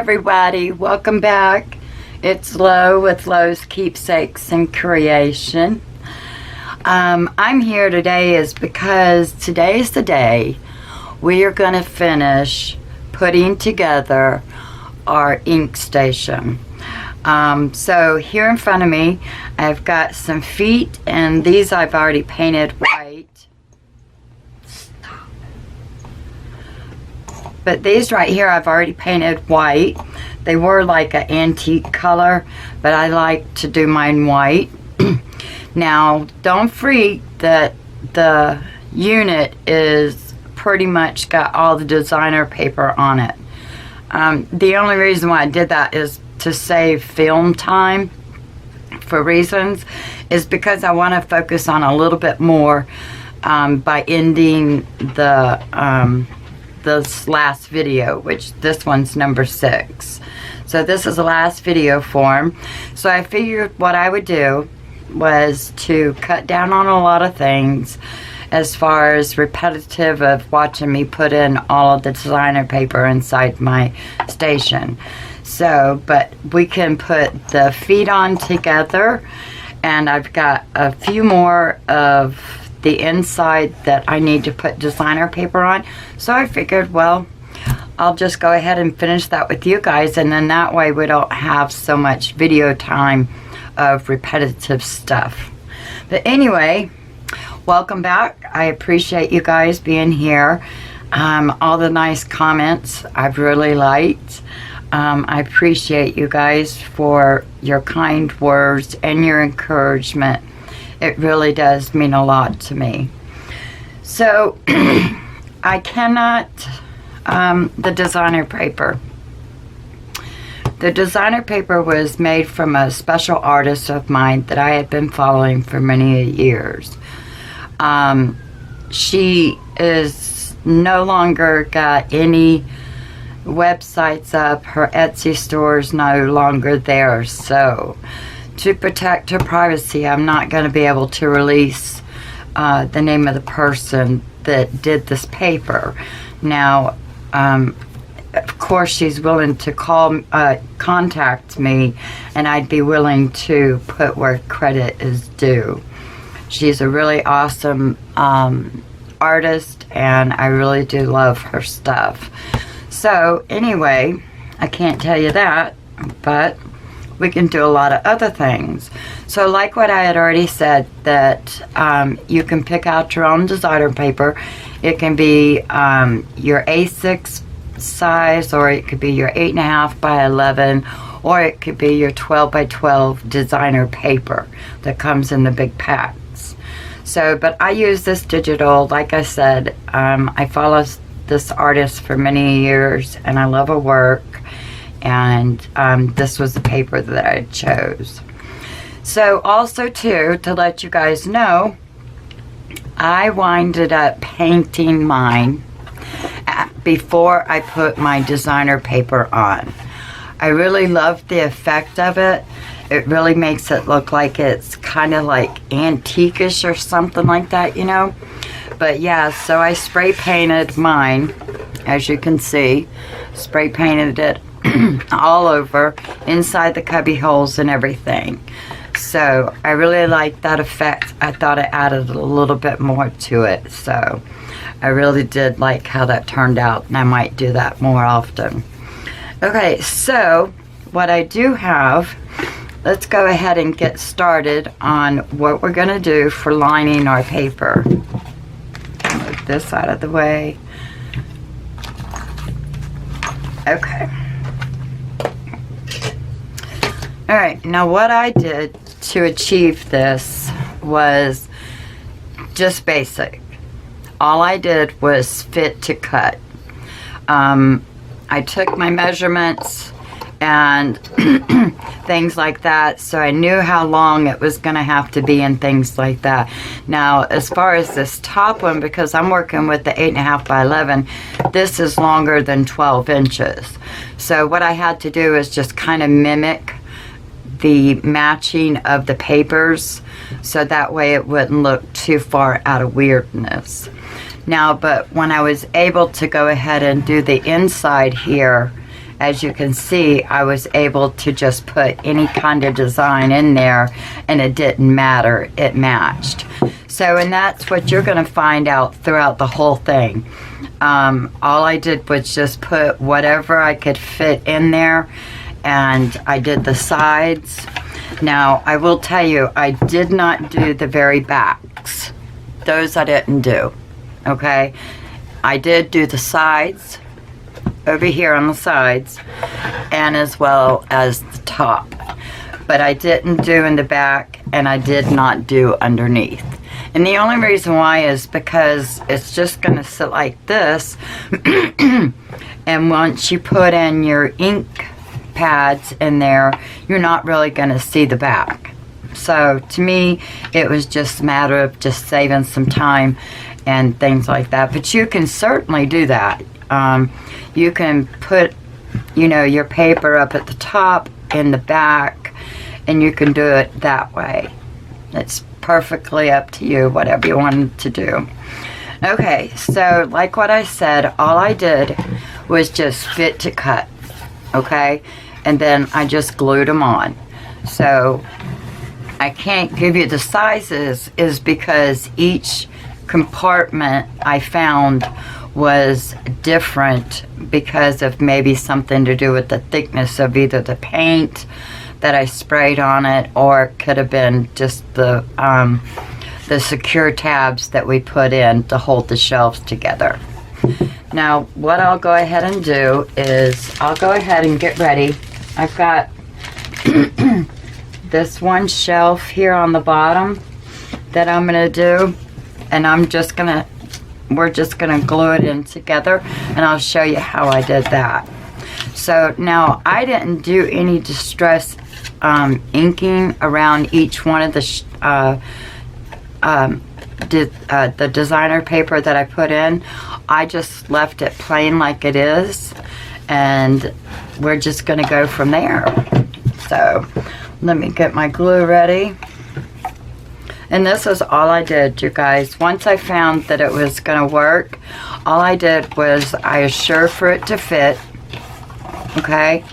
everybody, welcome back. It's Lo with Lo's Keepsakes and Creation. I'm here today is because today is the day we are going to finish putting together our ink station. So here in front of me I've got some feet, and these I've already painted white. But these right here I've already painted white. They were like an antique color, but I like to do mine white. Now, don't freak that the unit is pretty much got all the designer paper on it. The only reason why I did that is to save film time for reasons, is because I want to focus on a little bit more by ending this last video, which this one's number 6. So this is the last video form. So I figured what I would do was to cut down on a lot of things as far as repetitive of watching me put in all of the designer paper inside my station. So, but we can put the feet on together, and I've got a few more of the inside that I need to put designer paper on. So I figured, well, I'll just go ahead and finish that with you guys, and then that way we don't have so much video time of repetitive stuff. But anyway, welcome back. I appreciate you guys being here. All the nice comments I've really liked. I appreciate you guys for your kind words and your encouragement. It really does mean a lot to me. So I cannot, the designer paper. The designer paper was made from a special artist of mine that I had been following for many years. She is no longer got any websites up. Her Etsy store is no longer there. So to protect her privacy, I'm not going to be able to release the name of the person that did this paper. Now, of course, she's willing to contact me, and I'd be willing to put where credit is due. She's a really awesome artist, and I really do love her stuff. So anyway, I can't tell you that, but we can do a lot of other things. So like what I had already said, that you can pick out your own designer paper. It can be your A6 size, or it could be your 8.5 by 11, or it could be your 12 by 12 designer paper that comes in the big packs. So, but I use this digital. Like I said, I follow this artist for many years, and I love her work. And this was the paper that I chose. So also too, to let you guys know, I winded up painting mine before I put my designer paper on. I really love the effect of it. It really makes it look like it's kind of like antique-ish or something like that, you know. But yeah, so I spray painted mine, as you can see. Spray painted it all over, inside the cubby holes and everything. So I really like that effect. I thought it added a little bit more to it. So I really did like how that turned out, and I might do that more often. Okay, so what I do have, let's go ahead and get started on what we're going to do for lining our paper. Move this out of the way. Okay. Alright, now what I did to achieve this was just basic. All I did was fit to cut. I took my measurements and things like that, so I knew how long it was going to have to be and things like that. Now, as far as this top one, because I'm working with the 8.5 by 11, this is longer than 12 inches. So what I had to do is just kind of mimic the matching of the papers, so that way it wouldn't look too far out of weirdness. Now, but when I was able to go ahead and do the inside here as you can see, I was able to just put any kind of design in there and it didn't matter, it matched. So, and that's what you're going to find out throughout the whole thing. All I did was just put whatever I could fit in there, and I did the sides. Now, I will tell you, I did not do the very backs. Those I didn't do, okay? I did do the sides, over here on the sides, and as well as the top. But I didn't do in the back, and I did not do underneath. And the only reason why is because it's just going to sit like this. And once you put in your ink pads in there, you're not really going to see the back. So to me, it was just a matter of just saving some time and things like that. But you can certainly do that. You can put, you know, your paper up at the top, in the back, and you can do it that way. It's perfectly up to you, whatever you want to do. Okay, so like what I said, all I did was just fit to cut, okay? And then I just glued them on. So I can't give you the sizes is because each compartment I found was different because of maybe something to do with the thickness of either the paint that I sprayed on it, or it could have been just the secure tabs that we put in to hold the shelves together. Now, what I'll go ahead and do is I'll go ahead and get ready. I've got this one shelf here on the bottom that I'm gonna do, and we're just gonna glue it in together, and I'll show you how I did that. So now I didn't do any distress inking around each one of the designer paper that I put in. I just left it plain like it is, and we're just gonna go from there. So let me get my glue ready. And this is all I did, you guys. Once I found that it was gonna work, all I did was I assured for it to fit, okay?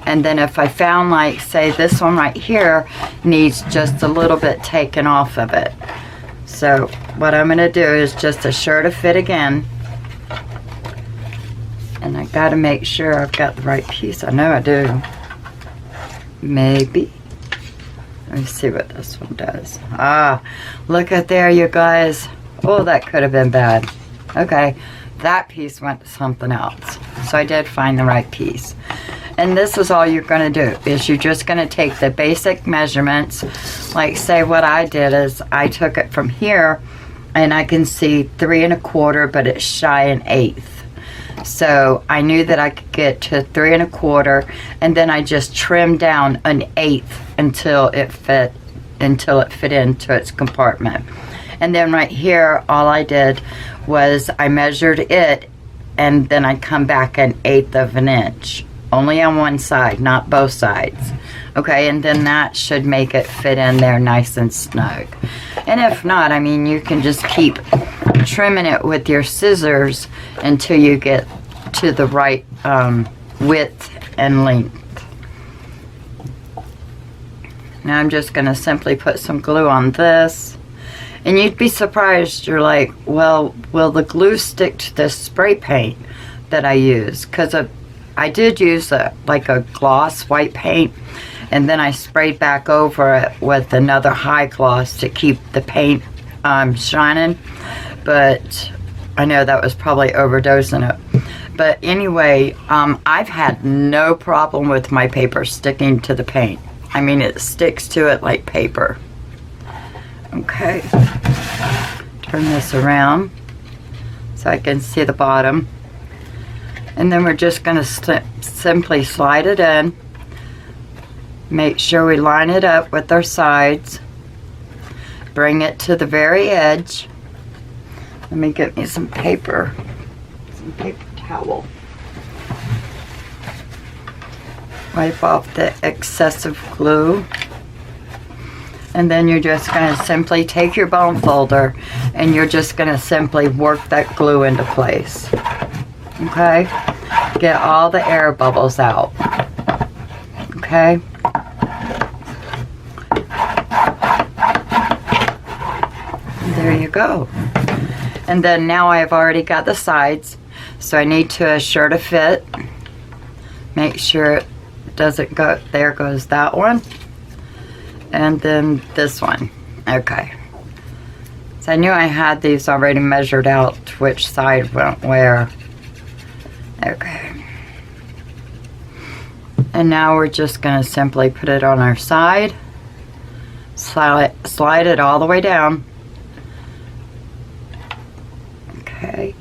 And then if I found, like, say this one right here needs just a little bit taken off of it. So what I'm gonna do is just assure to fit again. And I gotta make sure I've got the right piece. I know I do. Maybe. Let me see what this one does. Ah, look at there, you guys. Oh, that could have been bad. Okay, that piece went to something else. So I did find the right piece. And this is all you're gonna do, is you're just gonna take the basic measurements. Like, say what I did is I took it from here, and I can see 3 1/4, but it's shy 1/8. So I knew that I could get to 3 1/4, and then I just trimmed down 1/8 until it fit into its compartment. And then right here, all I did was I measured it, and then I come back 1/8 of an inch. Only on one side, not both sides. Okay, and then that should make it fit in there nice and snug. And if not, I mean, you can just keep trimming it with your scissors until you get to the right width and length. Now I'm just going to simply put some glue on this. And you'd be surprised, you're like, well, will the glue stick to this spray paint that I use? Because I did use like a gloss white paint, and then I sprayed back over it with another high gloss to keep the paint shining. But I know that was probably overdosing it. But anyway, I've had no problem with my paper sticking to the paint. I mean, it sticks to it like paper. Okay, turn this around so I can see the bottom. And then we're just going to simply slide it in. Make sure we line it up with our sides. Bring it to the very edge. Let me get me some paper towel. Wipe off the excessive glue. And then you're just going to simply take your bone folder, and you're just going to simply work that glue into place. Okay, get all the air bubbles out. Okay? There you go. And then now I've already got the sides, so I need to assure to fit. Make sure it doesn't go, there goes that one. And then this one. Okay. So I knew I had these already measured out, which side went where. Okay. And now we're just going to simply put it on our side. Slide it all the way down. Okay.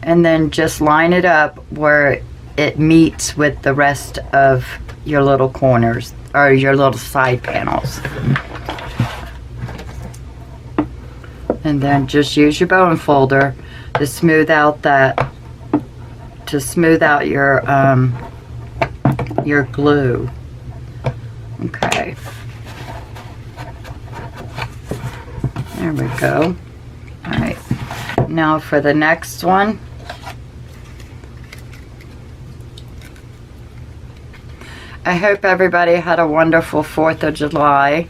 And then just line it up where it meets with the rest of your little corners, or your little side panels. And then just use your bone folder to smooth out that, to smooth out your glue. Okay. There we go. All right. Now for the next one. I hope everybody had a wonderful 4th of July.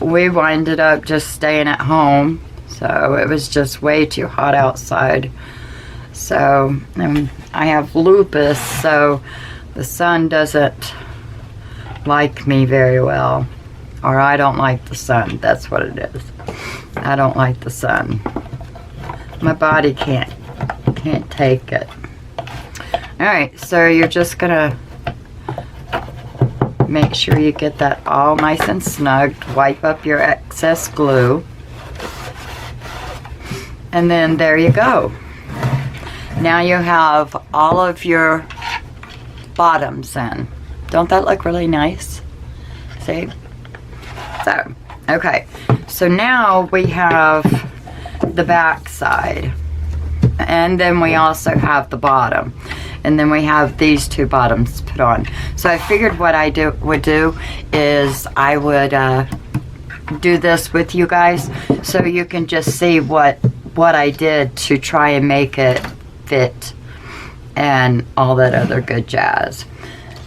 We winded up just staying at home, so it was just way too hot outside. So I have lupus, so the sun doesn't like me very well, or I don't like the sun. That's what it is. I don't like the sun. My body can't take it. All right, so you're just gonna make sure you get that all nice and snug. Wipe up your excess glue. And then there you go. Now you have all of your bottoms in. Don't that look really nice? See? So, okay. So now we have the back side. And then we also have the bottom. And then we have these two bottoms put on. So I figured what I would do is I would do this with you guys so you can just see what I did to try and make it fit and all that other good jazz.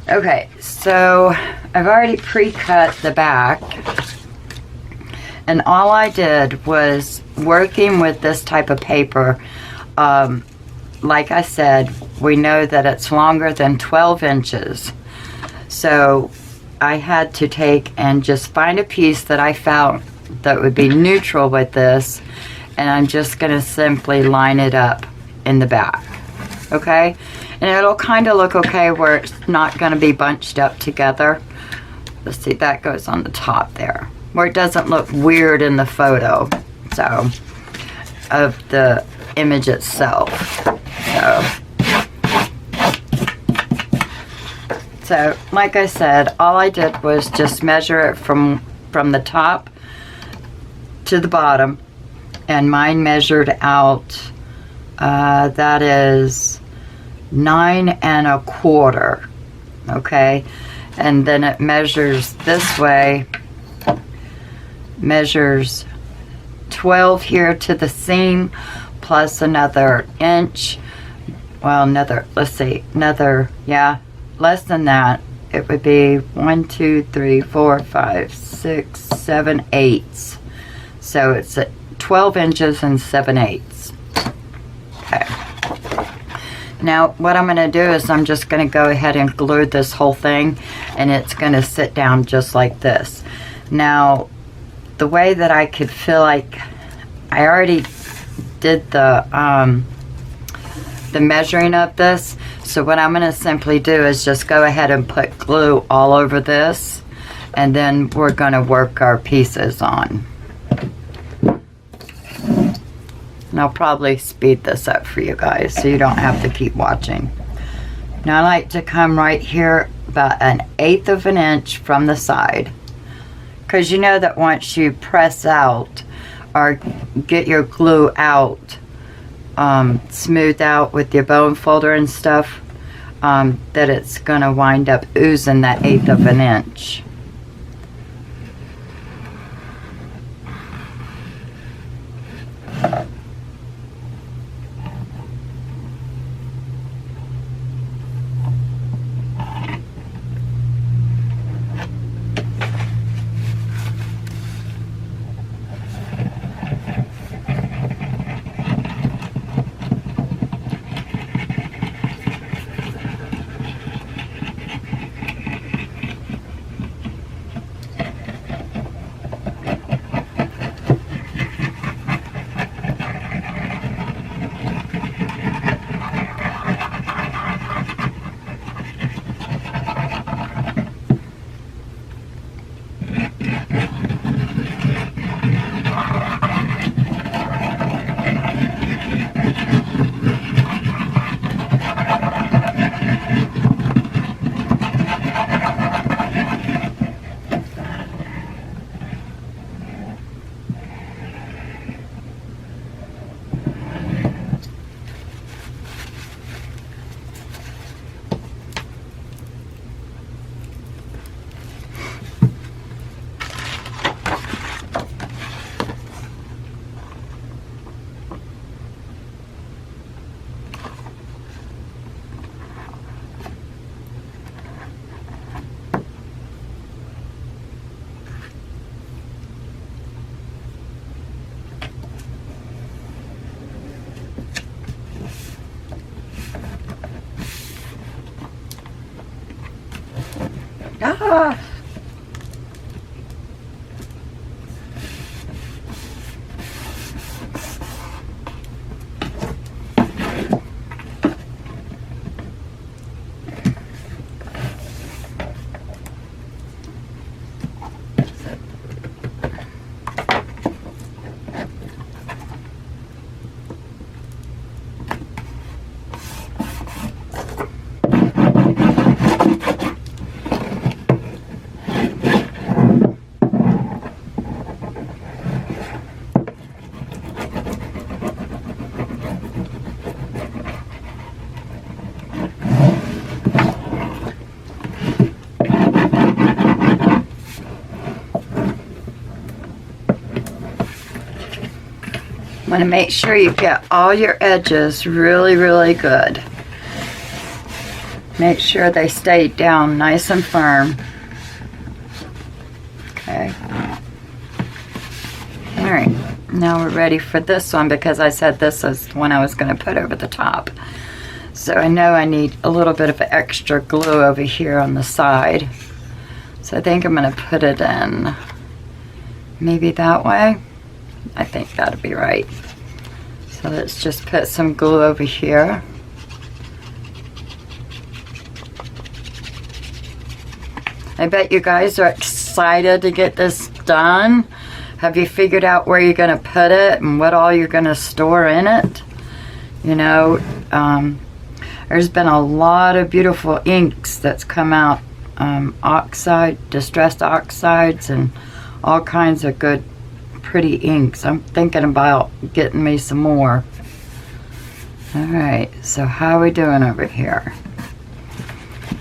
Okay, so I've already pre-cut the back, and all I did was working with this type of paper. Like I said, we know that it's longer than 12 inches. So I had to take and just find a piece that I found that would be neutral with this, and I'm just going to simply line it up in the back. Okay? And it'll kind of look okay where it's not going to be bunched up together. Let's see, that goes on the top there, where it doesn't look weird in the photo. So, of the image itself. So like I said, all I did was just measure it from the top to the bottom, and mine measured out that is 9 1/4. Okay, and then it measures this way, measures 12 here to the seam, plus another inch. Well, let's see, yeah, less than that. It would be 1, 2, 3, 4, 5, 6, 7 eighths. So it's at 12 inches and 7 eighths. Okay. Now, what I'm going to do is I'm just going to go ahead and glue this whole thing, and it's going to sit down just like this. Now, the way that I could feel like I already did the measuring of this, so what I'm going to simply do is just go ahead and put glue all over this, and then we're going to work our pieces on. And I'll probably speed this up for you guys so you don't have to keep watching. Now I like to come right here about 1/8 of an inch from the side, because you know that once you press out or get your glue out, smooth out with your bone folder and stuff, that it's gonna wind up oozing that 1/8 of an inch. Ah. Want to make sure you get all your edges really, really good. Make sure they stay down nice and firm. Okay. Alright, now we're ready for this one because I said this is the one I was going to put over the top. So I know I need a little bit of extra glue over here on the side. So I think I'm going to put it in maybe that way. I think that'll be right. So let's just put some glue over here. I bet you guys are excited to get this done. Have you figured out where you're going to put it and what all you're going to store in it? You know, there's been a lot of beautiful inks that's come out. Distressed oxides and all kinds of good pretty inks. I'm thinking about getting me some more. Alright, so how are we doing over here?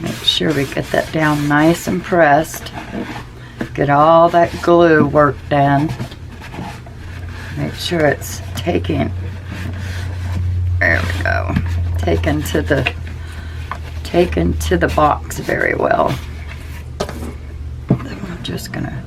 Make sure we get that down nice and pressed. Get all that glue worked in. Make sure it's taking, there we go, taken to the box very well. Then I'm just gonna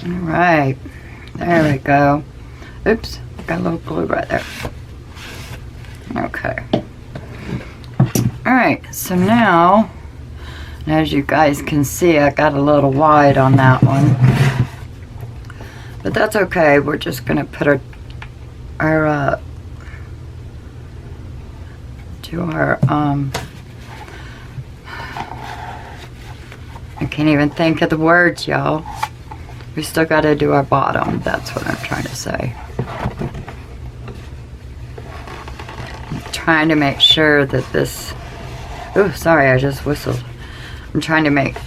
Alright, there we go. Oops, got a little glue right there. Okay. Alright, so now, as you guys can see, I got a little wide on that one. But that's okay, we're just going to put our I can't even think of the words, y'all. We still got to do our bottom. That's what I'm trying to say. I'm trying to make sure that this... Oh, sorry, I just whistled. I'm trying to make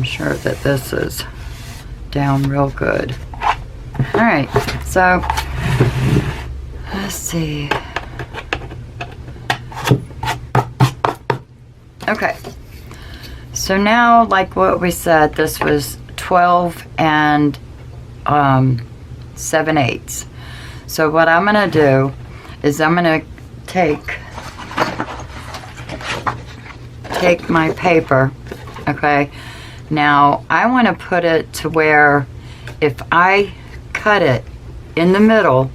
sure that this is down real good. Alright, so... Let's see. Okay. So now, like what we said, this was 12 and 7/8. So what I'm going to do is I'm going to take my paper, okay? Now I want to put it to where if I cut it in the middle,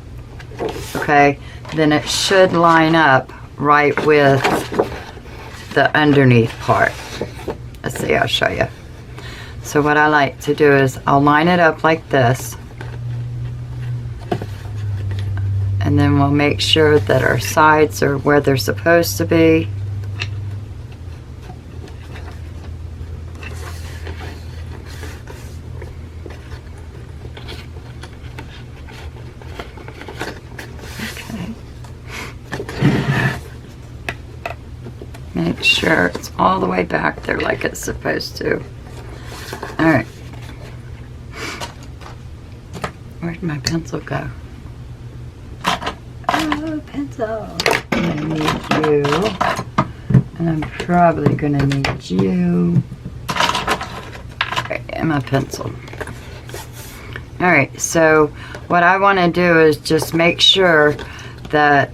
okay, then it should line up right with the underneath part. Let's see, I'll show you. So what I like to do is I'll line it up like this, and then we'll make sure that our sides are where they're supposed to be. Okay. Make sure it's all the way back there like it's supposed to. Alright. Where'd my pencil go? Oh, pencil. I'm gonna need you. And I'm probably gonna need you. Okay, and my pencil. Alright, so what I want to do is just make sure that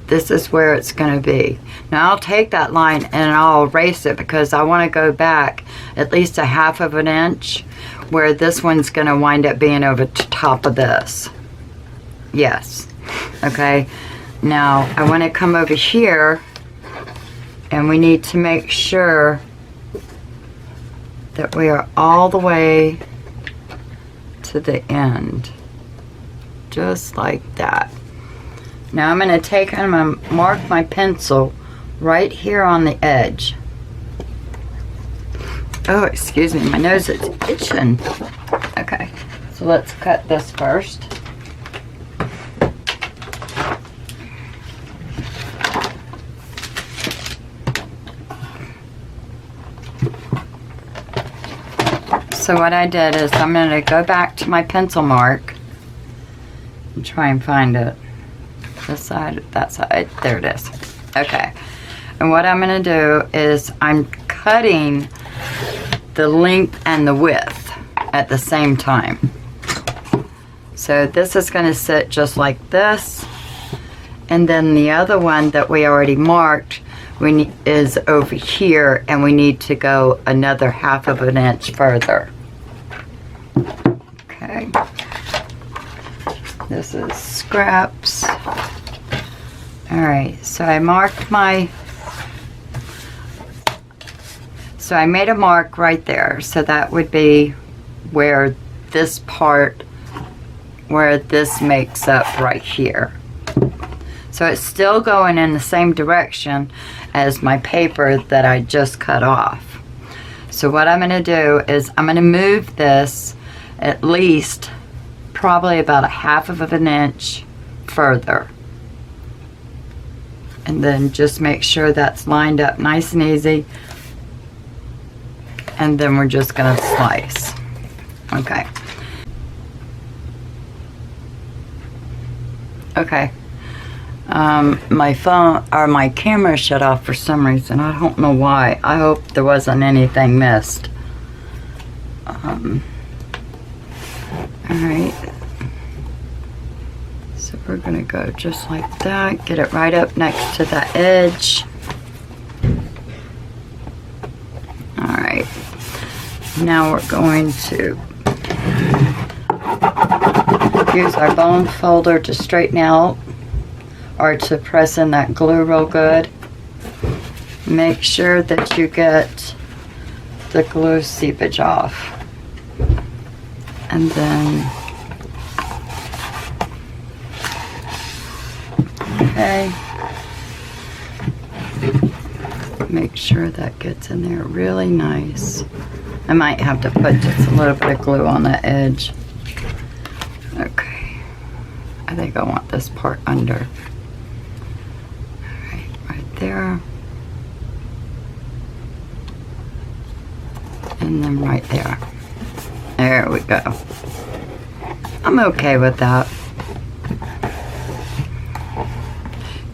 this is where it's going to be. Now I'll take that line and I'll erase it because I want to go back at least a 1/2 inch where this one's going to wind up being over the top of this. Yes. Okay. Now I want to come over here and we need to make sure that we are all the way to the end. Just like that. Now I'm going to take and I'm going to mark my pencil right here on the edge. Oh, excuse me, my nose is itching. Okay, so let's cut this first. So what I did is I'm going to go back to my pencil mark and try and find it. This side, that side, there it is. Okay, and what I'm going to do is I'm cutting the length and the width at the same time. So this is going to sit just like this, and then the other one that we already marked is over here, and we need to go another 1/2 inch further. Okay, this is scraps. Alright, so I marked my, so I made a mark right there, so that would be where this part, where this makes up right here. So it's still going in the same direction as my paper that I just cut off. So what I'm going to do is I'm going to move this at least probably about a 1/2 inch further. And then just make sure that's lined up nice and easy. And then we're just going to slice. Okay. Okay. My phone or my camera shut off for some reason. I don't know why. I hope there wasn't anything missed. Alright. So we're going to go just like that. Get it right up next to the edge. Alright. Now we're going to use our bone folder to straighten out or to press in that glue real good. Make sure that you get the glue seepage off. And then, okay, make sure that gets in there really nice. I might have to put just a little bit of glue on the edge. Okay, I think I want this part under. Alright, right there. And then right there. There we go. I'm okay with that.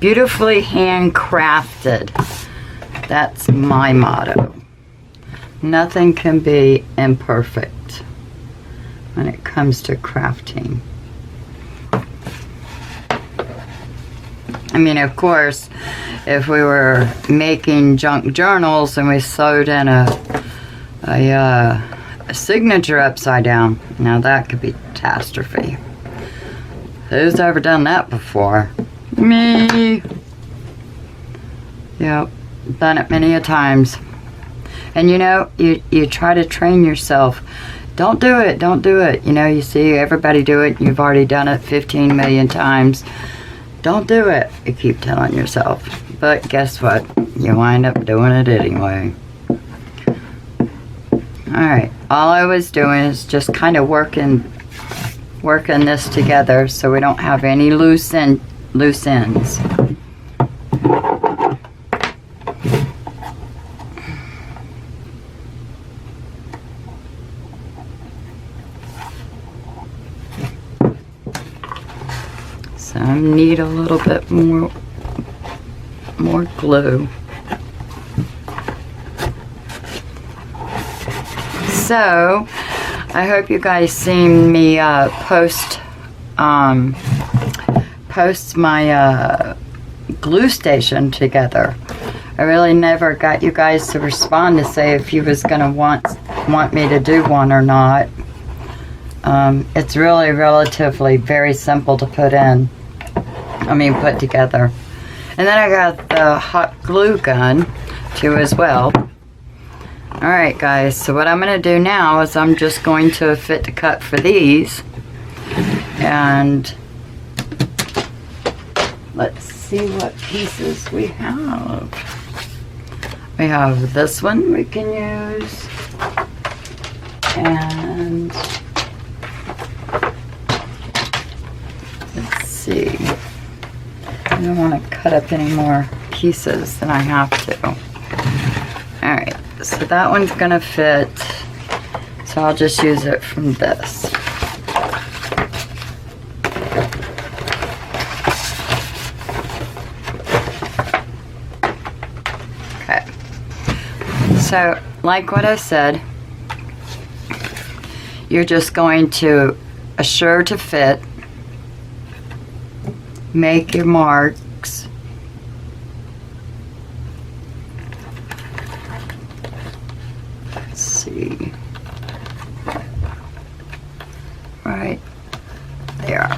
Beautifully handcrafted. That's my motto. Nothing can be imperfect when it comes to crafting. I mean, of course, if we were making junk journals and we sewed in a signature upside down, now that could be catastrophe. Who's ever done that before? Me. Yep, done it many a times. And you know, you try to train yourself. Don't do it, don't do it. You know, you see everybody do it, you've already done it 15 million times. Don't do it, you keep telling yourself. But guess what? You wind up doing it anyway. Alright, all I was doing is just kind of working this together so we don't have any loose ends. So I need a little bit more glue. So I hope you guys seen me post my glue station together. I really never got you guys to respond to say if you was gonna want me to do one or not. It's really relatively very simple to put together. And then I got the hot glue gun too as well. Alright guys, so what I'm going to do now is I'm just going to fit to cut for these. And let's see what pieces we have. We have this one we can use. And let's see. I don't want to cut up any more pieces than I have to. Alright, so that one's going to fit. So I'll just use it from this. Okay. So, like what I said, you're just going to assure to fit. Make your marks. Let's see. Right there.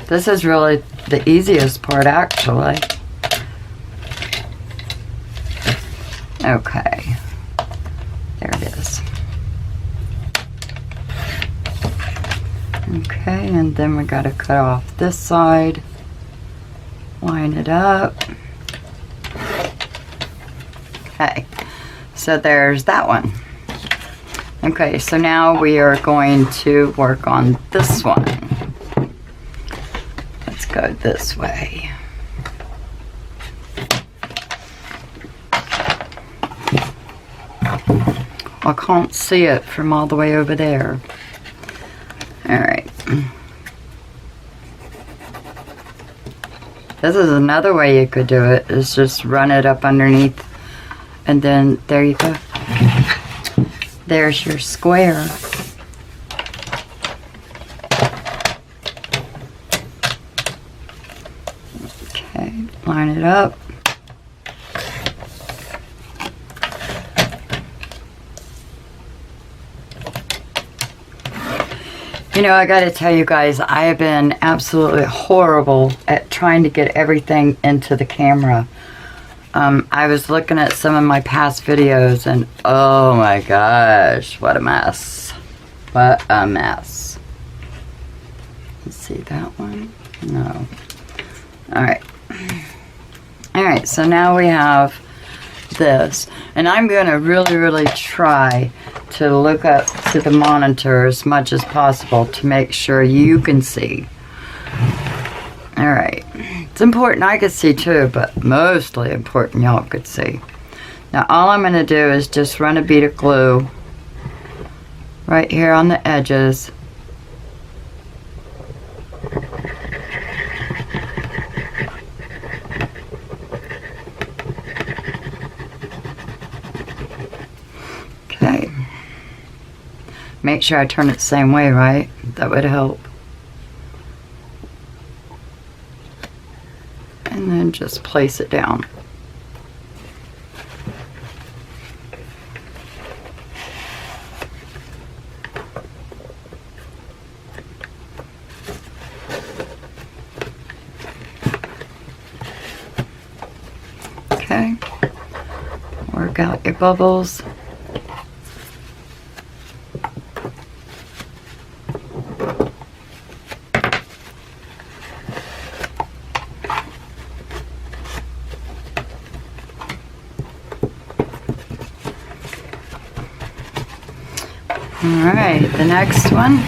This is really the easiest part, actually. Okay. There it is. Okay, and then we got to cut off this side, line it up. Okay, so there's that one. Okay, so now we are going to work on this one. Let's go this way. I can't see it from all the way over there. Alright. This is another way you could do it, is just run it up underneath, and then there you go. There's your square. Okay, line it up. You know, I gotta tell you guys, I have been absolutely horrible at trying to get everything into the camera. I was looking at some of my past videos and oh my gosh, what a mess. What a mess. Let's see that one. No. Alright. Alright, so now we have this. And I'm gonna really try to look up to the monitor as much as possible to make sure you can see. Alright. It's important I could see too, but mostly important y'all could see. Now all I'm going to do is just run a bead of glue right here on the edges. Okay. Make sure I turn it the same way, right? That would help. And then just place it down. Okay. Work out your bubbles. Alright, the next one.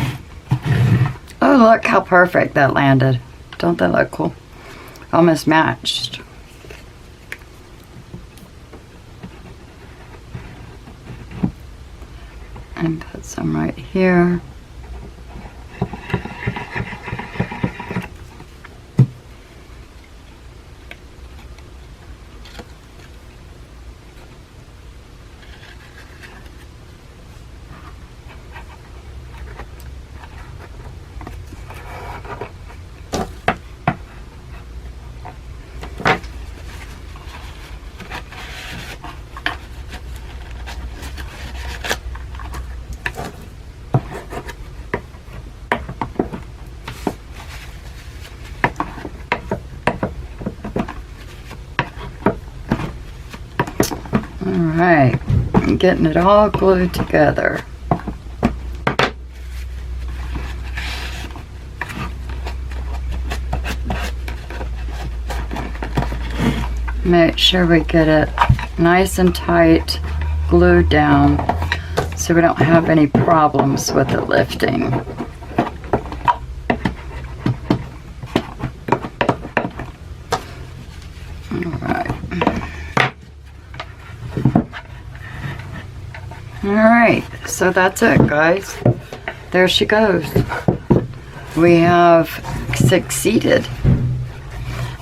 Oh, look how perfect that landed. Don't that look cool? Almost matched. And put some right here. Alright, I'm getting it all glued together. Make sure we get it nice and tight, glued down, so we don't have any problems with it lifting. Alright, so that's it, guys. There she goes. We have succeeded.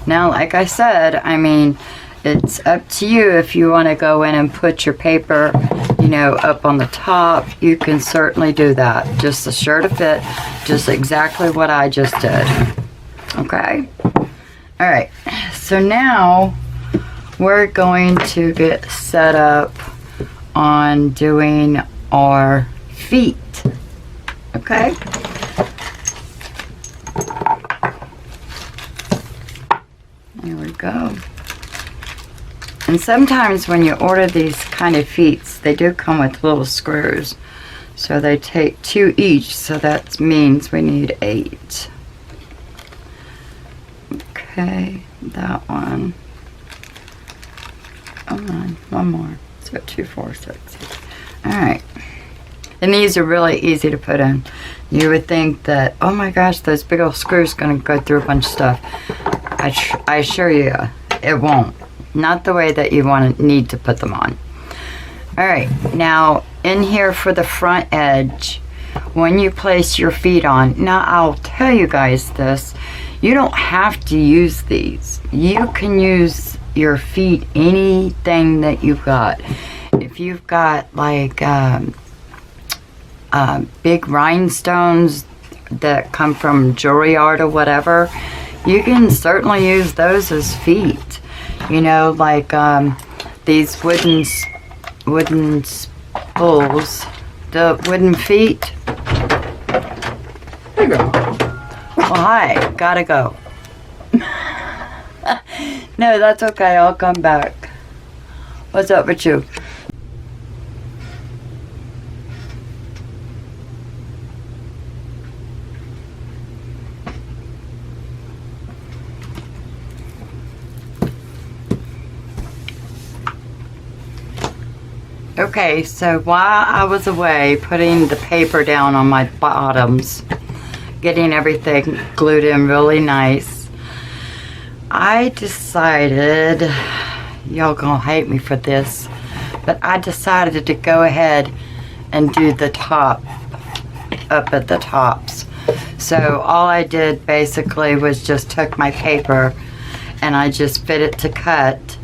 Now, like I said, I mean, it's up to you if you want to go in and put your paper, you know, up on the top. You can certainly do that. Just a sure to fit, just exactly what I just did. Okay? Alright, so now we're going to get set up on doing our feet. Okay? There we go. And sometimes when you order these kind of feet, they do come with little screws. So they take 2 each, so that means we need 8. Okay, that one. Come on, one more. So 2, 4, 6. Alright. And these are really easy to put in. You would think that, oh my gosh, those big old screws are going to go through a bunch of stuff. I assure you, it won't. Not the way that you need to put them on. Alright, now in here for the front edge, when you place your feet on, now I'll tell you guys this, you don't have to use these. You can use your feet, anything that you've got. If you've got like big rhinestones that come from jewelry art or whatever, you can certainly use those as feet. You know, like these wooden spools, the wooden feet. There you go. Well, hi, gotta go. No, that's okay, I'll come back. What's up with you? Okay, so while I was away putting the paper down on my bottoms, getting everything glued in really nice, I decided, y'all gonna hate me for this, but I decided to go ahead and do the top, up at the tops. So all I did basically was just took my paper and I just fit it to cut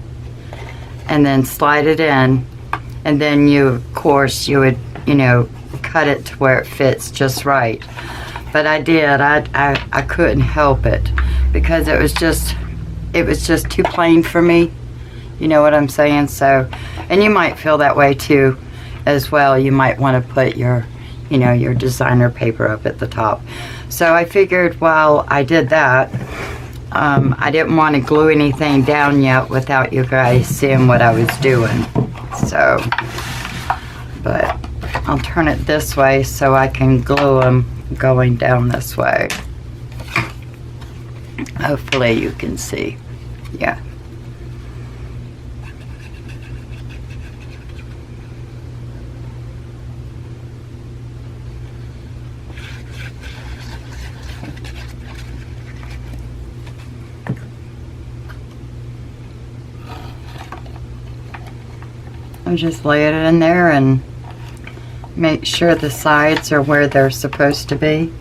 and then slide it in. And then you, of course, you would, you know, cut it to where it fits just right. But I did, I couldn't help it because it was just too plain for me. You know what I'm saying? So, and you might feel that way too as well. You might want to put your, you know, your designer paper up at the top. So I figured while I did that, I didn't want to glue anything down yet without you guys seeing what I was doing. So, but I'll turn it this way so I can glue them going down this way. Hopefully you can see. Yeah. I'll just lay it in there and make sure the sides are where they're supposed to be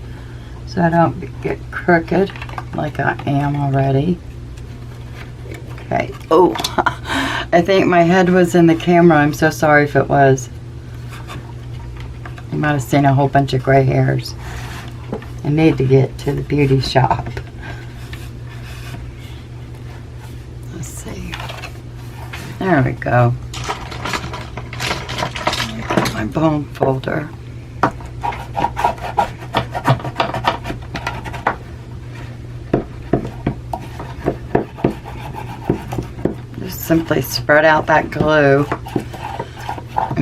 so I don't get crooked like I am already. Okay. Oh, I think my head was in the camera. I'm so sorry if it was. You might have seen a whole bunch of gray hairs. I need to get to the beauty shop. Let's see. There we go. My bone folder. Just simply spread out that glue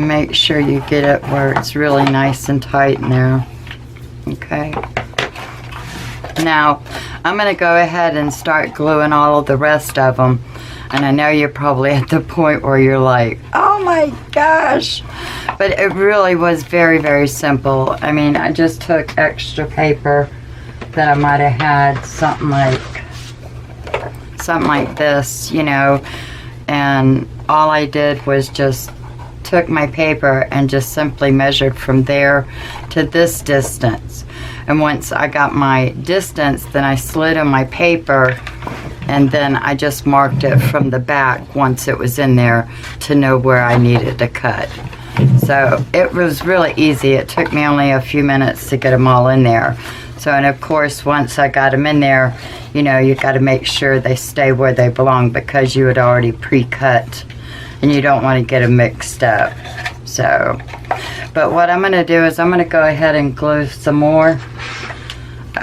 make sure you get it where it's really nice and tight in there. Okay. Now, I'm going to go ahead and start gluing all of the rest of them. And I know you're probably at the point where you're like, oh my gosh. But it really was very, very simple. I mean, I just took extra paper that I might have had, something like this, you know. And all I did was just took my paper and just simply measured from there to this distance. And once I got my distance, then I slid on my paper, and then I just marked it from the back once it was in there to know where I needed to cut. So it was really easy. It took me only a few minutes to get them all in there. So, and of course, once I got them in there, you know, you got to make sure they stay where they belong because you had already pre-cut and you don't want to get them mixed up. So, but what I'm going to do is I'm going to go ahead and glue some more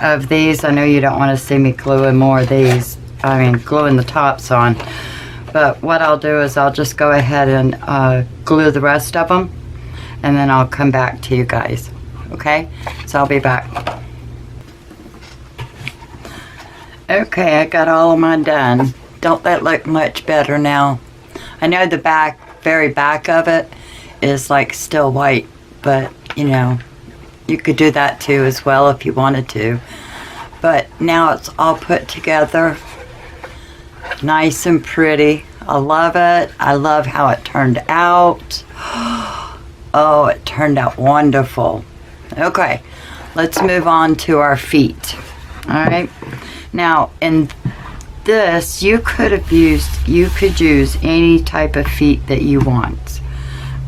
of these. I know you don't want to see me gluing more of these. I mean, gluing the tops on. But what I'll do is I'll just go ahead and glue the rest of them, and then I'll come back to you guys. Okay? So I'll be back. Okay, I got all of mine done. Don't that look much better now? I know the back, very back of it is like still white, but you know, you could do that too as well if you wanted to. But now it's all put together, nice and pretty. I love it. I love how it turned out. Oh, it turned out wonderful. Okay, let's move on to our feet. All right. Now, in this, you could use any type of feet that you want.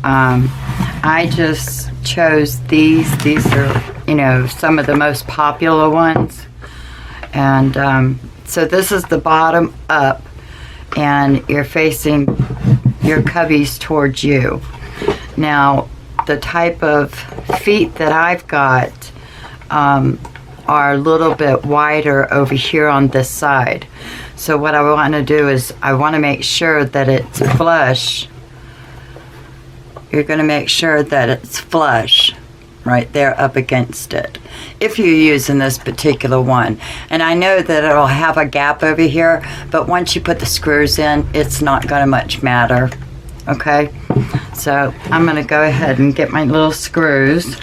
I just chose these. These are, you know, some of the most popular ones. And so this is the bottom up, and you're facing your cubbies towards you. Now, the type of feet that I've got are a little bit wider over here on this side. So what I want to do is I want to make sure that it's flush. You're going to make sure that it's flush right there up against it if you're using this particular one. And I know that it'll have a gap over here, but once you put the screws in, it's not going to much matter. Okay, so I'm going to go ahead and get my little screws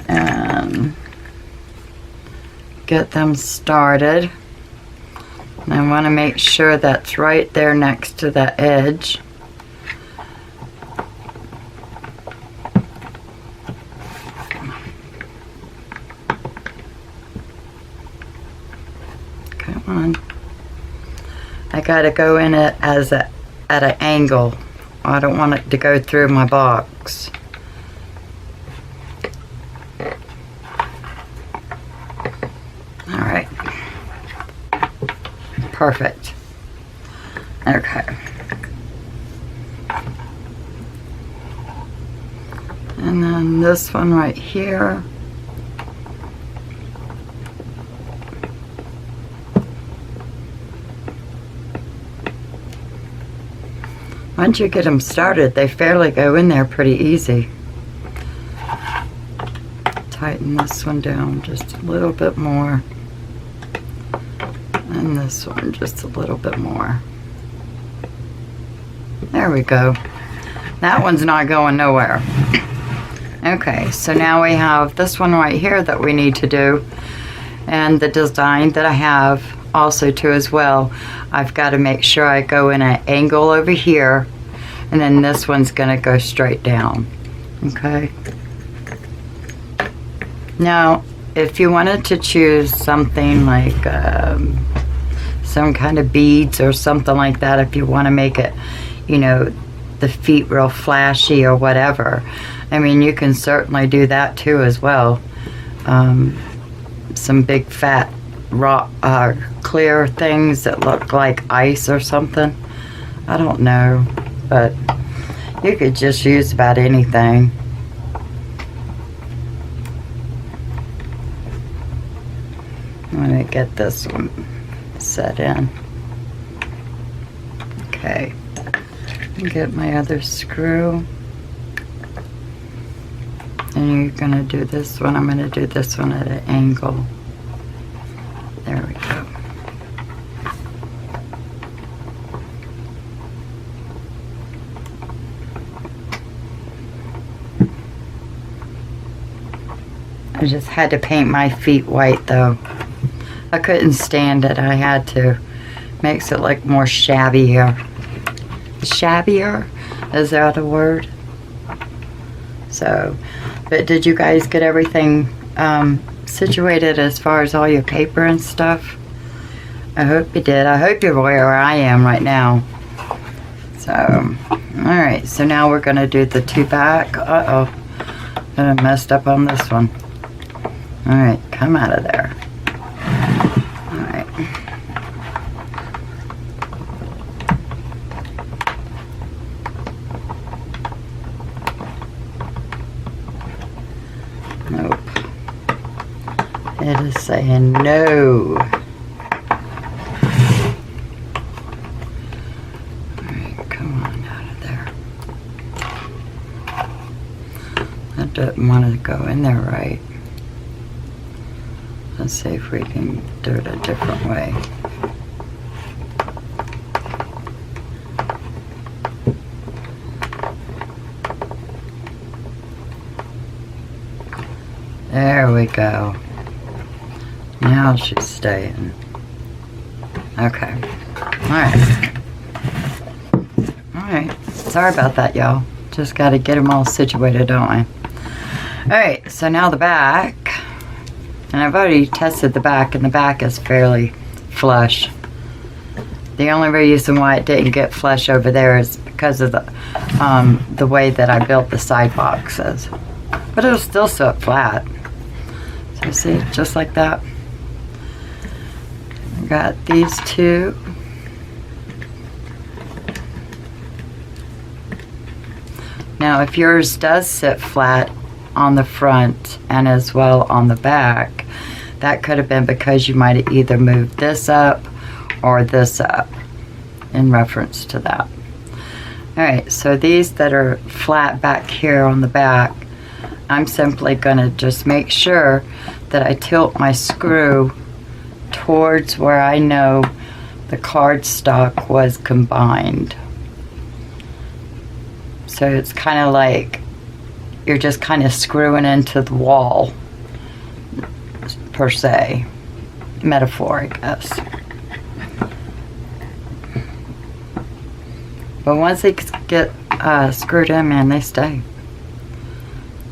and get them started. And I want to make sure that's right there next to the edge. Come on. I got to go in it as at an angle. I don't want it to go through my box. Alright. Perfect. Okay. And then this one right here. Once you get them started, they fairly go in there pretty easy. Tighten this one down just a little bit more. And this one just a little bit more. There we go. That one's not going nowhere. Okay, so now we have this one right here that we need to do. And the design that I have also too as well. I've got to make sure I go in an angle over here, and then this one's going to go straight down. Okay. Now, if you wanted to choose something like some kind of beads or something like that, if you want to make it, you know, the feet real flashy or whatever, I mean, you can certainly do that too as well. Some big fat raw clear things that look like ice or something. I don't know, but you could just use about anything. I'm going to get this one set in. Okay. Get my other screw. And you're going to do this one. I'm going to do this one at an angle. There we go. I just had to paint my feet white though. I couldn't stand it. I had to. Makes it look more shabbier. Shabbier? Is that a word? So, but did you guys get everything situated as far as all your paper and stuff? I hope you did. I hope you're where I am right now. So, alright, so now we're going to do the two back. Uh-oh. I messed up on this one. Alright, come out of there. Alright. Nope. It is saying no. Alright, come on out of there. I don't want to go in there right. Let's see if we can do it a different way. There we go. Now she's staying. Okay. Alright. Alright. Sorry about that, y'all. Just got to get them all situated, don't I? Alright, so now the back. And I've already tested the back, and the back is fairly flush. The only reason why it didn't get flush over there is because of the way that I built the side boxes. But it'll still sit flat. So see, just like that. I got these two. Now, if yours does sit flat on the front and as well on the back, that could have been because you might have either moved this up or this up in reference to that. Alright, so these that are flat back here on the back, I'm simply going to just make sure that I tilt my screw towards where I know the cardstock was combined. So it's kind of like you're just kind of screwing into the wall, per se. Metaphor, I guess. But once they get screwed in, man, they stay.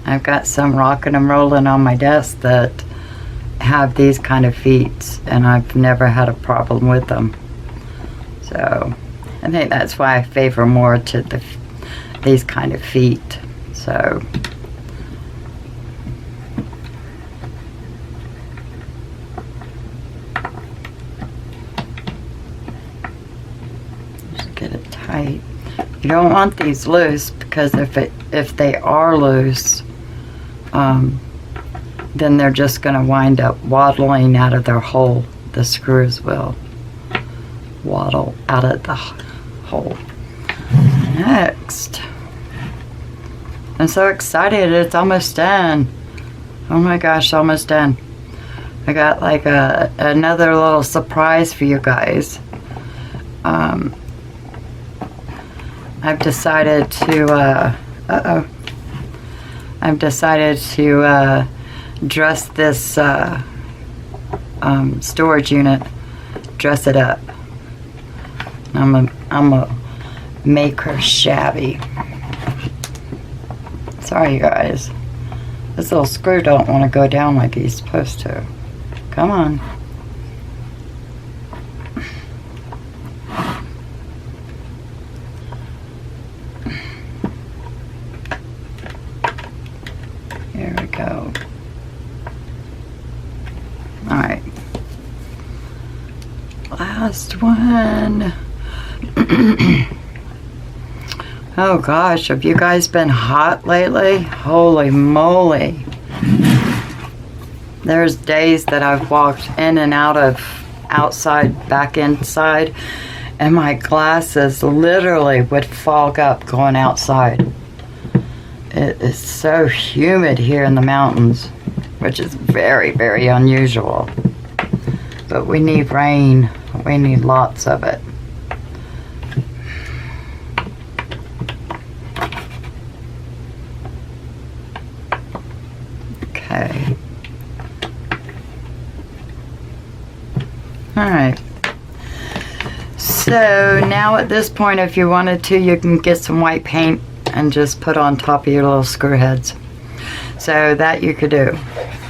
I've got some rocking and rolling on my desk that have these kind of feet, and I've never had a problem with them. So I think that's why I favor more to these kind of feet. So just get it tight. You don't want these loose, because if they are loose, then they're just going to wind up waddling out of their hole. The screws will waddle out of the hole. Next, I'm so excited, it's almost done. Oh my gosh, almost done. I got like another little surprise for you guys. I've decided to dress this storage unit, dress it up. I'm gonna make her shabby. Sorry, you guys. This little screw don't want to go down like he's supposed to. Come on. Here we go. Alright. Last one. Oh gosh, have you guys been hot lately? Holy moly. There's days that I've walked in and out of outside, back inside, and my glasses literally would fog up going outside. It is so humid here in the mountains, which is very, very unusual. But we need rain. We need lots of it. Okay. Alright. So now at this point, if you wanted to, you can get some white paint and just put on top of your little screw heads. So that you could do.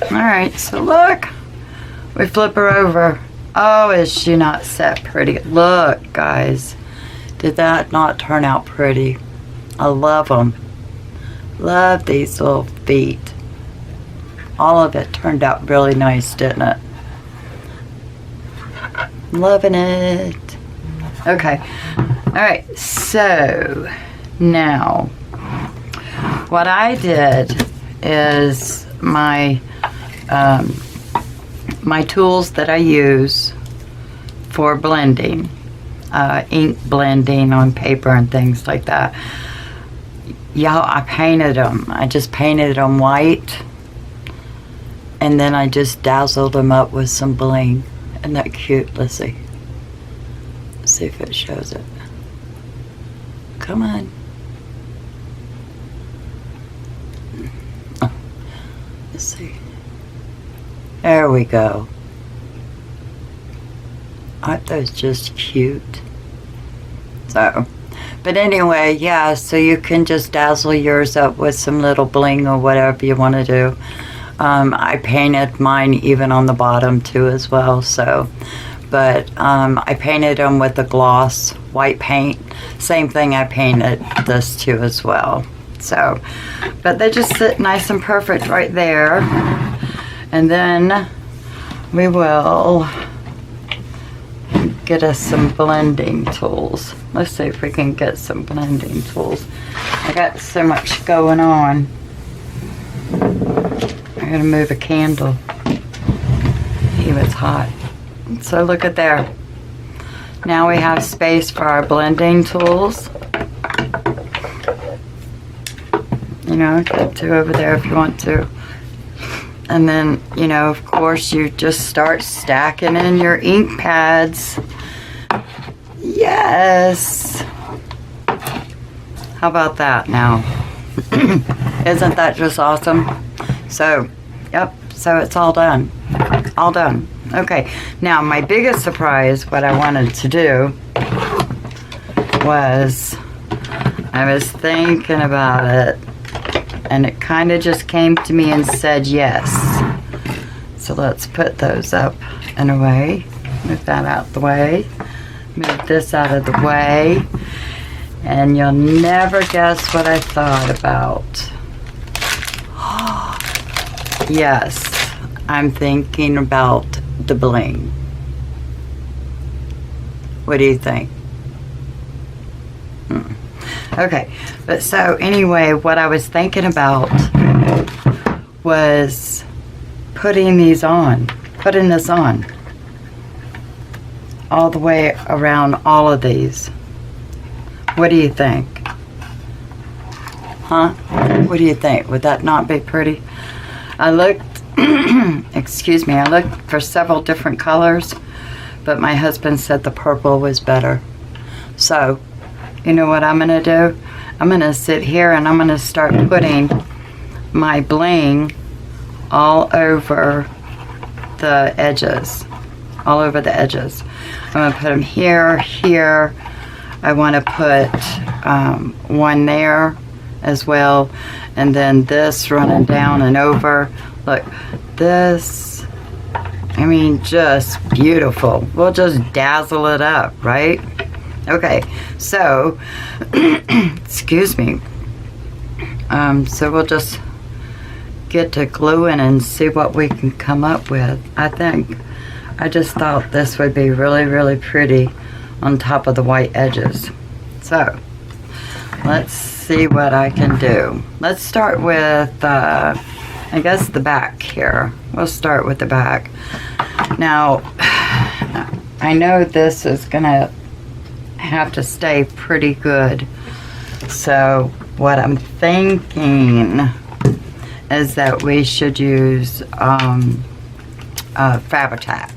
Alright, so look. We flip her over. Oh, is she not set pretty? Look, guys. Did that not turn out pretty? I love them. Love these little feet. All of it turned out really nice, didn't it? Loving it. Okay. Alright, so now what I did is my my tools that I use for blending, ink blending on paper and things like that. Y'all, I painted them. I just painted them white, and then I just dazzled them up with some bling. Isn't that cute? Let's see. Let's see if it shows it. Come on. Oh, let's see. There we go. Aren't those just cute? So, but anyway, yeah, so you can just dazzle yours up with some little bling or whatever you want to do. I painted mine even on the bottom too as well, so, but I painted them with the gloss white paint. Same thing, I painted this too as well. So, but they just sit nice and perfect right there. And then we will get us some blending tools. Let's see if we can get some blending tools. I got so much going on. I'm gonna move a candle. Ew, it's hot. So look at there. Now we have space for our blending tools. You know, get two over there if you want to. And then, you know, of course, you just start stacking in your ink pads. Yes. How about that now? Isn't that just awesome? So, yep, so it's all done. All done. Okay, now my biggest surprise, what I wanted to do was, I was thinking about it, and it kind of just came to me and said yes. So let's put those up and away. Move that out the way. Move this out of the way. And you'll never guess what I thought about. Yes, I'm thinking about the bling. What do you think? Okay, but so anyway, what I was thinking about was putting this on all the way around all of these. What do you think? Huh? What do you think? Would that not be pretty? I looked, excuse me, I looked for several different colors, but my husband said the purple was better. So, you know what I'm gonna do? I'm gonna sit here and I'm gonna start putting my bling all over the edges. All over the edges. I'm gonna put them here, here. I wanna put one there as well. And then this running down and over. Look, this, I mean, just beautiful. We'll just dazzle it up, right? Okay, so, excuse me. So we'll just get to gluing and see what we can come up with. I just thought this would be really, really pretty on top of the white edges. So, let's see what I can do. Let's start with, I guess the back here. We'll start with the back. Now, I know this is gonna have to stay pretty good. So what I'm thinking is that we should use Fabri-Tac.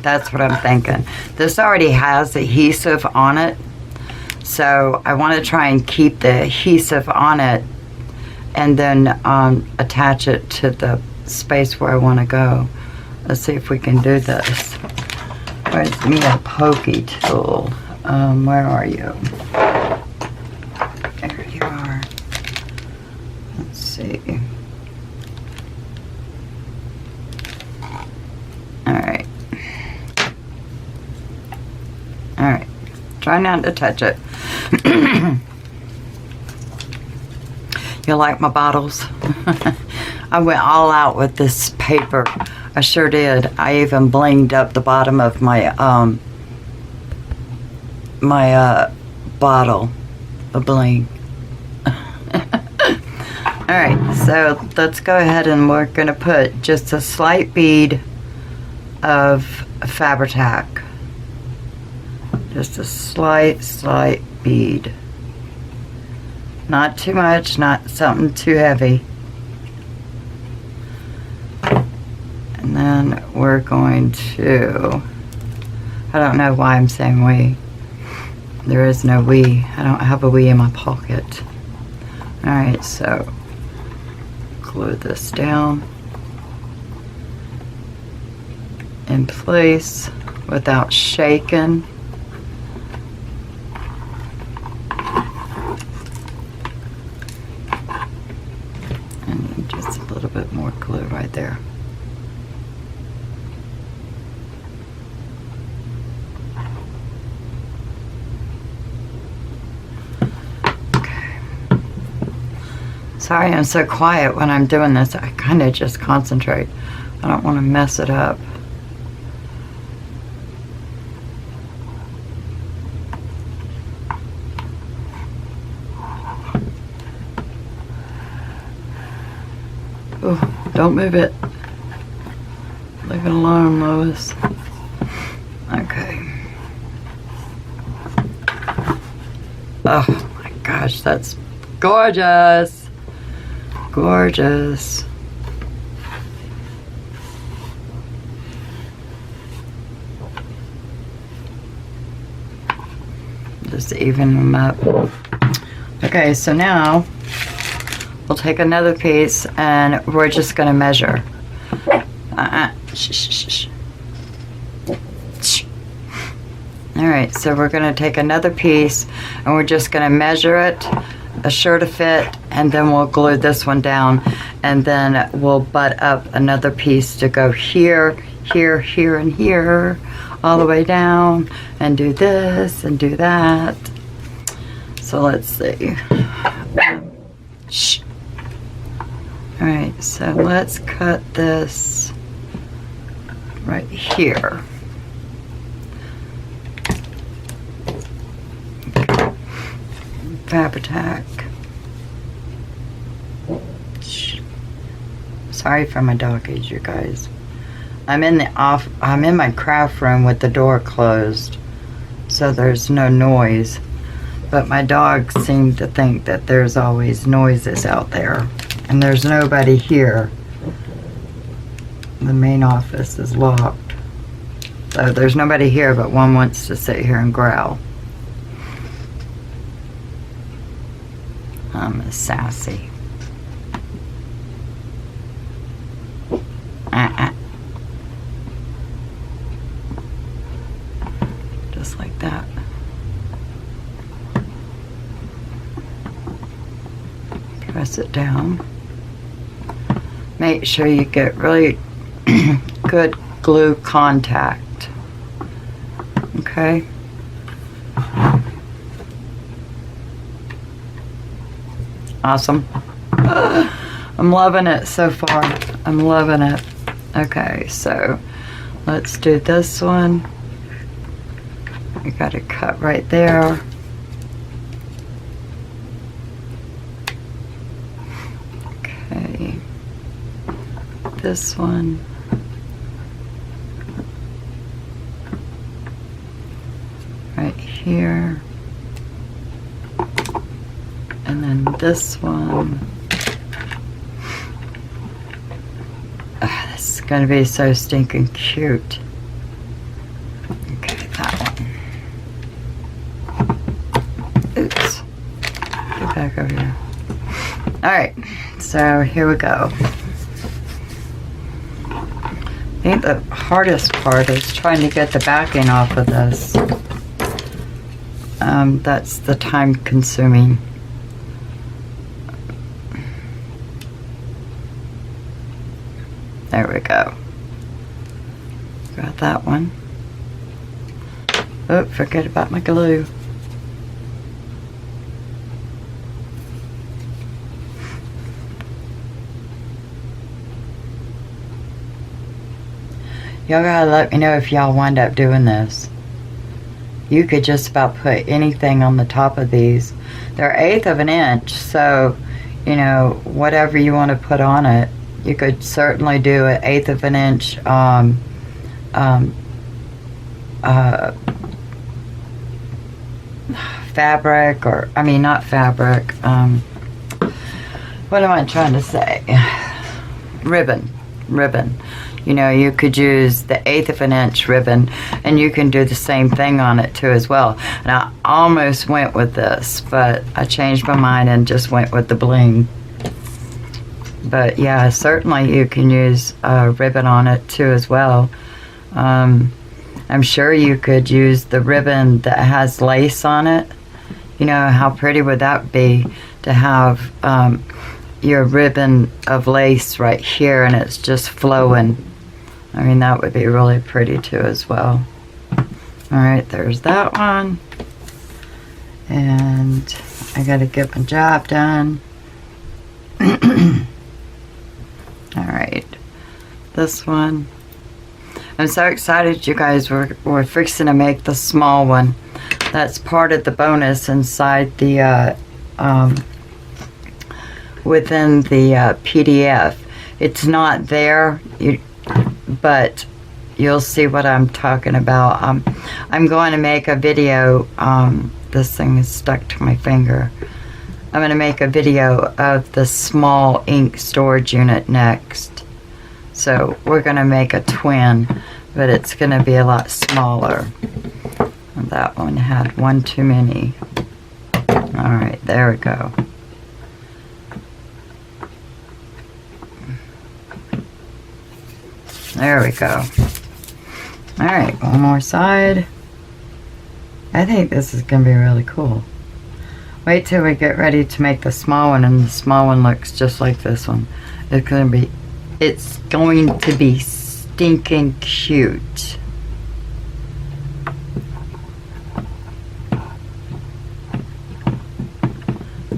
That's what I'm thinking. This already has adhesive on it, so I want to try and keep the adhesive on it and then attach it to the space where I want to go. Let's see if we can do this. Where's me a pokey tool? Where are you? There you are. Let's see. Alright. Alright. Try not to touch it. You like my bottles? I went all out with this paper. I sure did. I even blinged up the bottom of my bottle. A bling. Alright, so let's go ahead and we're going to put just a slight bead of Fabri-Tac. Just a slight bead. Not too much, not something too heavy. And then we're going to, I don't know why I'm saying we. There is no we. I don't have a we in my pocket. Alright, so glue this down in place without shaking. And just a little bit more glue right there. Sorry I'm so quiet when I'm doing this. I kind of just concentrate. I don't want to mess it up. Oh, don't move it. Leave it alone, Lois. Okay. Oh my gosh, that's gorgeous. Gorgeous. Just even them up. Okay, so now we'll take another piece and we're just going to measure. Alright, so we're going to take another piece and we're just going to measure it, assure to fit, and then we'll glue this one down, and then we'll butt up another piece to go here, here, here, and here, all the way down, and do this and do that. So let's see. Alright, so let's cut this right here. Fabri-Tac. Sorry for my doggies, you guys. I'm in my craft room with the door closed, so there's no noise. But my dogs seem to think that there's always noises out there, and there's nobody here. The main office is locked, so there's nobody here, but one wants to sit here and growl. I'm sassy. Just like that. Press it down. Make sure you get really good glue contact. Okay? Awesome. I'm loving it so far. I'm loving it. Okay, so let's do this one. You got to cut right there. Okay. This one. Right here. here. And then this one. This is going to be so stinking cute. Okay, that one. Oops. Get back over here. Alright, so here we go. I think the hardest part is trying to get the backing off of this. That's the time consuming. There we go. Got that one. Oh, forget about my glue. Y'all gotta let me know if y'all wind up doing this. You could just about put anything on the top of these. They're 1/8 of an inch, so, you know, whatever you want to put on it. You could certainly do an 1/8 of an inch fabric, or, I mean, not fabric, what am I trying to say? Ribbon. You know, you could use the 1/8 of an inch ribbon, and you can do the same thing on it too as well. And I almost went with this, but I changed my mind and just went with the bling. But yeah, certainly you can use a ribbon on it too as well. I'm sure you could use the ribbon that has lace on it. You know, how pretty would that be to have your ribbon of lace right here and it's just flowing. I mean, that would be really pretty too as well. Alright, there's that one. And I gotta get my job done. Alright, this one. I'm so excited, you guys. We're fixing to make the small one. That's part of the bonus inside the within the PDF. It's not there, but you'll see what I'm talking about. I'm going to make a video. This thing is stuck to my finger. I'm going to make a video of the small ink storage unit next. So we're going to make a twin, but it's going to be a lot smaller. And that one had one too many. Alright, there we go. There we go. Alright, one more side. I think this is going to be really cool. Wait till we get ready to make the small one, and the small one looks just like this one. It's going to be stinking cute.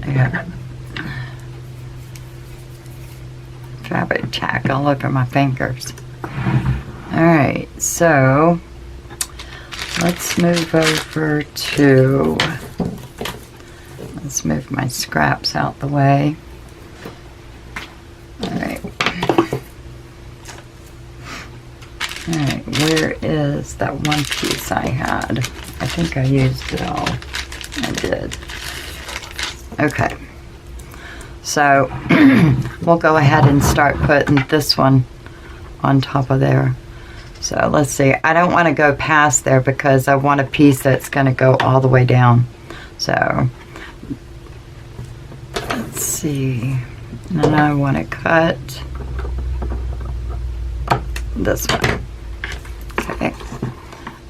Yeah. Fabric tack all over my fingers. Alright, so let's move over to, let's move my scraps out the way. Alright. Alright, where is that one piece I had? I think I used it all. I did. Okay. So, we'll go ahead and start putting this one on top of there. So, let's see. I don't want to go past there because I want a piece that's going to go all the way down. So, let's see. And then I want to cut this one. Okay.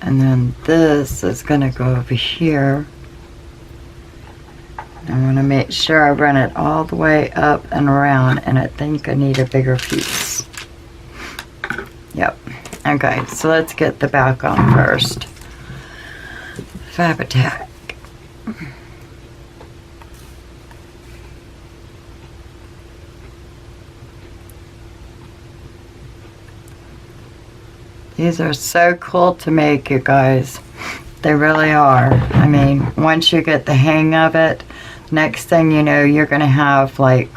And then this is going to go over here. I want to make sure I run it all the way up and around, and I think I need a bigger piece. Yep. Okay, so let's get the back on first. Fabric tack. These are so cool to make, you guys. They really are. I mean, once you get the hang of it, next thing you know, you're going to have like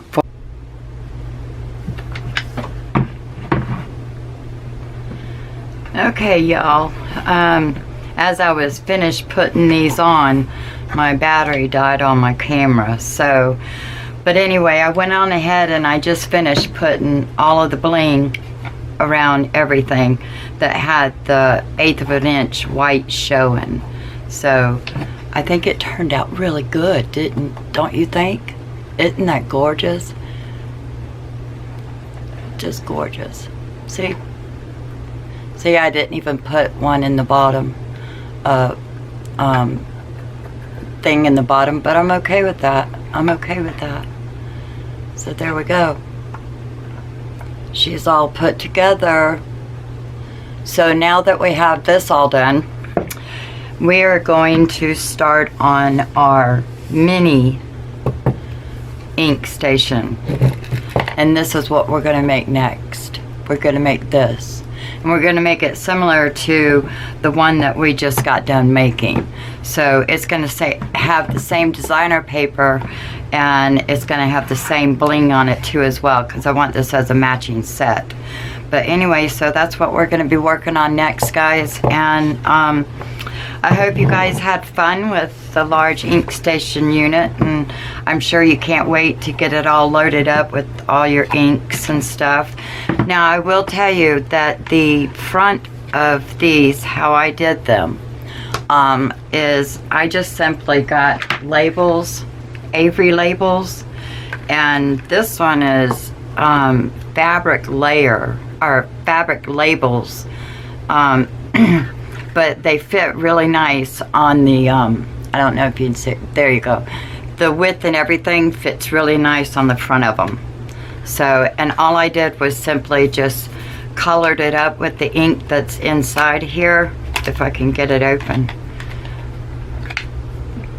Okay, y'all. as I was finished putting these on, my battery died on my camera. So, but anyway, I went on ahead and I just finished putting all of the bling around everything that had the 1/8 of an inch white showing. So I think it turned out really good, don't you think? Isn't that gorgeous? Just gorgeous. See, I didn't even put one in the bottom thing in the bottom, but I'm okay with that. I'm okay with that. So there we go. She's all put together. So now that we have this all done, we are going to start on our mini ink station. And this is what we're going to make next. We're going to make this. And we're going to make it similar to the one that we just got done making. So it's going to have the same designer paper, and it's going to have the same bling on it too as well, because I want this as a matching set. But anyway, so that's what we're going to be working on next, guys. And I hope you guys had fun with the large ink station unit, and I'm sure you can't wait to get it all loaded up with all your inks and stuff. Now, I will tell you that the front of these, how I did them, is I just simply got labels, Avery labels, and this one is fabric layer, or fabric labels, but they fit really nice on the, I don't know if you can see, there you go. The width and everything fits really nice on the front of them. So, and all I did was simply just colored it up with the ink that's inside here, if I can get it open.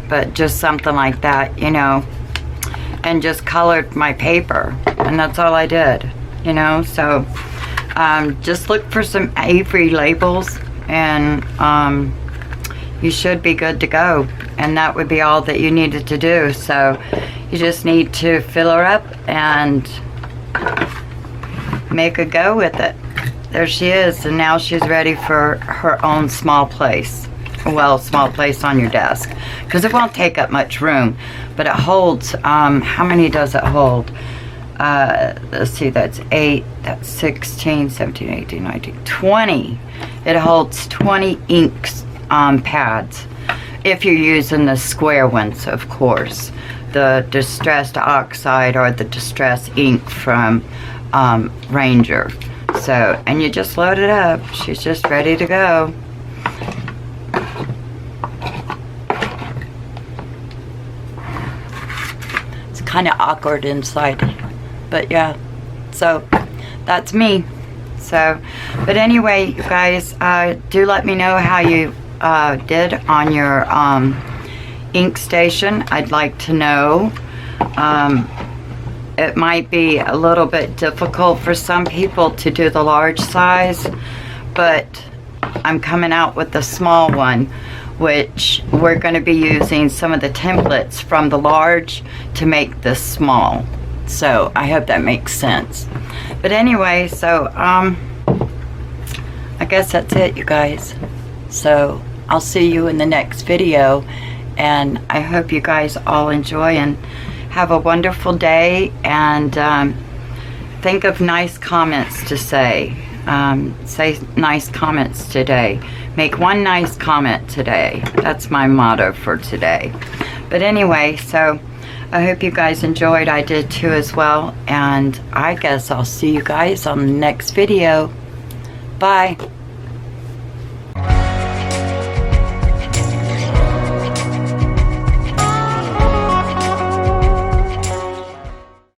But just something like that, you know, and just colored my paper, and that's all I did, you know. So just look for some Avery labels, and you should be good to go, and that would be all that you needed to do. So you just need to fill her up and make a go with it. There she is, and now she's ready for her own small place. Well, small place on your desk, because it won't take up much room, but it holds, how many does it hold? Let's see, that's 8, that's 16, 17, 18, 19, 20. It holds 20 inks pads, if you're using the square ones, of course, the distressed oxide or the distressed ink from Ranger. So, and you just load it up. She's just ready to go. It's kind of awkward inside, but yeah. So that's me. So, but anyway, you guys, do let me know how you did on your ink station. I'd like to know. It might be a little bit difficult for some people to do the large size, but I'm coming out with the small one, which we're going to be using some of the templates from the large to make this small. So I hope that makes sense. But anyway, so I guess that's it, you guys. So I'll see you in the next video, and I hope you guys all enjoy and have a wonderful day, and think of nice comments to say. Say nice comments today. Make one nice comment today. That's my motto for today. But anyway, so I hope you guys enjoyed. I did too as well, and I guess I'll see you guys on the next video. Bye.